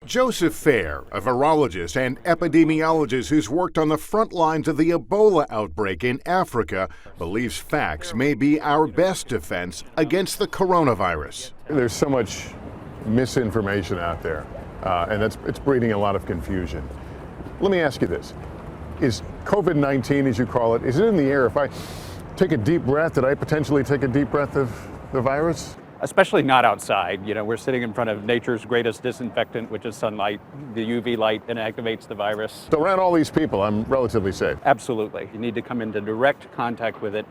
Joseph Fair, a virologist and epidemiologist who's worked on the front lines of the Ebola outbreak in Africa, believes facts may be our best defense against the coronavirus. There's so much misinformation out there, and it's breeding a lot of confusion. Let me ask you this. Is COVID-19, as you call it, is it in the air? If I take a deep breath, did I potentially take a deep breath of the virus? Especially not outside. You know, we're sitting in front of nature's greatest disinfectant, which is sunlight. The UV light inactivates the virus. So around all these people, I'm relatively safe. Absolutely. You need to come into direct contact with it,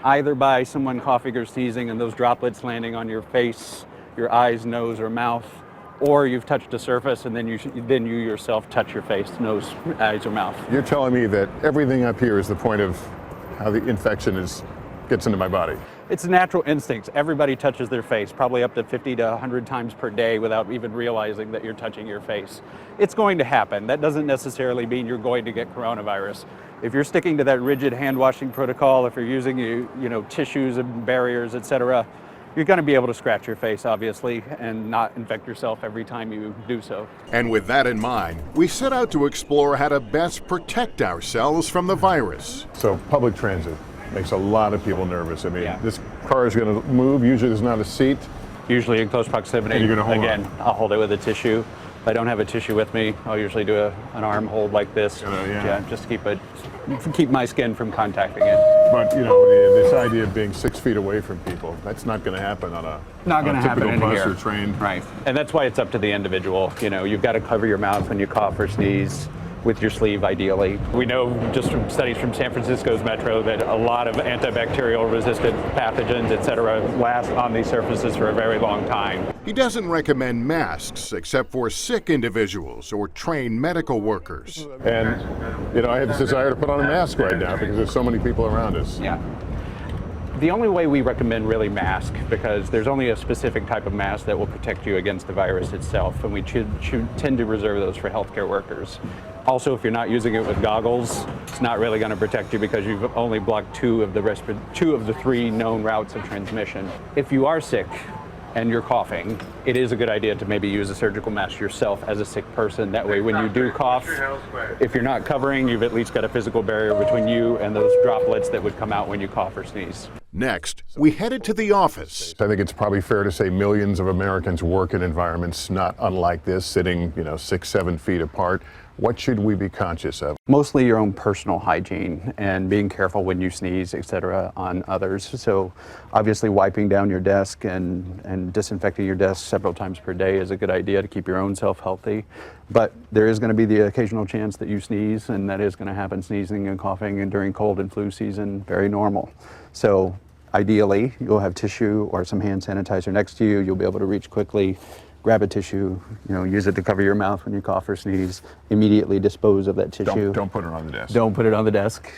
either by someone coughing or sneezing and those droplets landing on your face, your eyes, nose, or mouth, or you've touched a surface and then you yourself touch your face, nose, eyes, or mouth. You're telling me that everything up here is the point of how the infection gets into my body? It's a natural instinct. Everybody touches their face, probably up to 50 to 100 times per day without even realizing that you're touching your face. It's going to happen. That doesn't necessarily mean you're going to get coronavirus. If you're sticking to that rigid hand washing protocol, if you're using tissues and barriers, etc., you're going to be able to scratch your face, obviously, and not infect yourself every time you do so. And with that in mind, we set out to explore how to best protect ourselves from the virus. So public transit makes a lot of people nervous. I mean, Yeah. This car is going to move. Usually there's not a seat. Usually in close proximity. And you're gonna hold Again, on. I'll hold it with a tissue. If I don't have a tissue with me, I'll usually do an arm hold like this. Yeah. Just to keep my skin from contacting it. But, you know, this idea of being 6 feet away from people, that's not going to happen on a typical bus or train. Right. And that's why it's up to the individual. You know, you've got to cover your mouth when you cough or sneeze with your sleeve, ideally. We know just from studies from San Francisco's metro that a lot of antibacterial resistant pathogens, etc., last on these surfaces for a very long time. He doesn't recommend masks except for sick individuals or trained medical workers. And, you know, I have this desire to put on a mask right now because there's so many people around us. Yeah. The only way we recommend really mask, because there's only a specific type of mask that will protect you against the virus itself, and we should tend to reserve those for healthcare workers. Also, if you're not using it with goggles, it's not really going to protect you because you've only blocked two of the three known routes of transmission. If you are sick and you're coughing, it is a good idea to maybe use a surgical mask yourself as a sick person. That way, when you do cough, if you're not covering, you've at least got a physical barrier between you and those droplets that would come out when you cough or sneeze. Next, we headed to the office. I think it's probably fair to say millions of Americans work in environments not unlike this, sitting, 6, 7 feet apart. What should we be conscious of? Mostly your own personal hygiene and being careful when you sneeze, etc., on others. So obviously wiping down your desk and disinfecting your desk several times per day is a good idea to keep your own self healthy. But there is going to be the occasional chance that you sneeze, and that is going to happen, sneezing and coughing, and during cold and flu season, very normal. So ideally, you'll have tissue or some hand sanitizer next to you. You'll be able to reach quickly, grab a tissue, use it to cover your mouth when you cough or sneeze, immediately dispose of that tissue. Don't put it on the desk. Don't put it on the desk.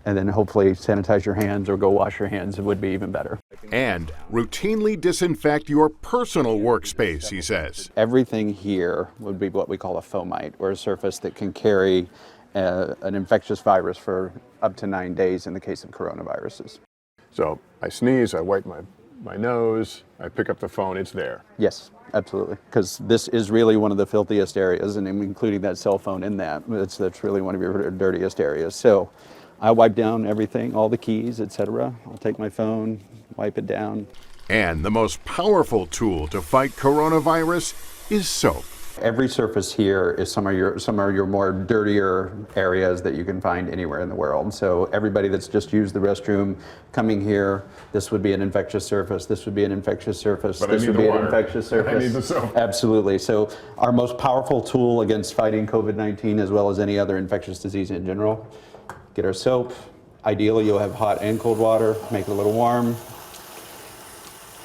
And then hopefully sanitize your hands or go wash your hands. It would be even better. And routinely disinfect your personal workspace, he says. Everything here would be what we call a fomite, or a surface that can carry an infectious virus for up to 9 days in the case of coronaviruses. So I sneeze, I wipe my nose, I pick up the phone, it's there. Yes, absolutely. Because this is really one of the filthiest areas, and including that cell phone in that, that's really one of your dirtiest areas. So I wipe down everything, all the keys, etc. I'll take my phone, wipe it down. And the most powerful tool to fight coronavirus is soap. Every surface here is some of your more dirtier areas that you can find anywhere in the world. So everybody that's just used the restroom coming here, this would be an infectious surface, this would be an infectious surface, but this would be an infectious surface. I need the soap. Absolutely. So our most powerful tool against fighting COVID-19, as well as any other infectious disease in general, get our soap. Ideally, you'll have hot and cold water, make it a little warm.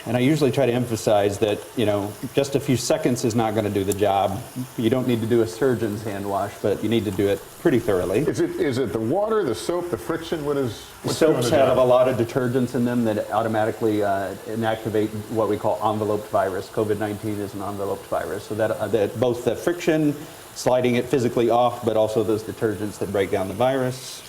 And I usually try to emphasize that, just a few seconds is not going to do the job. You don't need to do a surgeon's hand wash, but you need to do it pretty thoroughly. Is it the water, the soap, the friction? Soaps have a lot of detergents in them that automatically inactivate what we call enveloped virus. COVID-19 is an enveloped virus. So that both the friction, sliding it physically off, but also those detergents that break down the virus.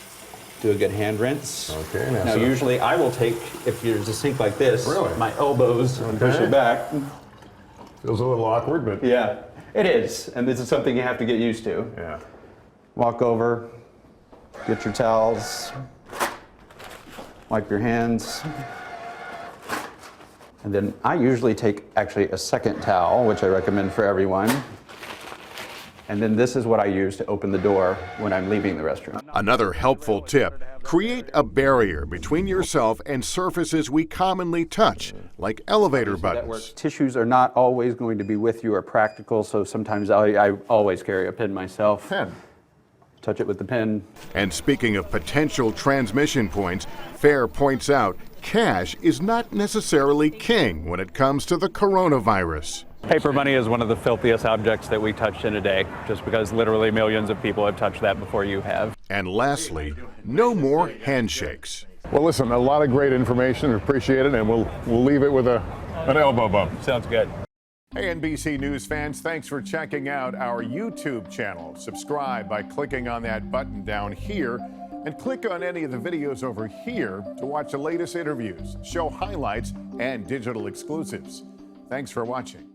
Do a good hand rinse. Okay. Now, usually I will take, if there's a sink like this, Really? my elbows and push it back. Feels a little awkward, but Yeah. It is, and this is something you have to get used to. Yeah. Walk over, get your towels, wipe your hands. And then I usually take actually a second towel, which I recommend for everyone. And then this is what I use to open the door when I'm leaving the restroom. Another helpful tip, create a barrier between yourself and surfaces we commonly touch, like elevator buttons. Tissues are not always going to be with you or practical, so sometimes I always carry a pen myself. Pen. Touch it with the pen. And speaking of potential transmission points, Fair points out cash is not necessarily king when it comes to the coronavirus. Paper money is one of the filthiest objects that we touch in a day, just because literally millions of people have touched that before you have. And lastly, no more handshakes. Well, listen, a lot of great information. Appreciate it, and we'll leave it with an elbow bump. Sounds good. Hey, NBC News fans, thanks for checking out our YouTube channel. Subscribe by clicking on that button down here, and click on any of the videos over here to watch the latest interviews, show highlights, and digital exclusives. Thanks for watching.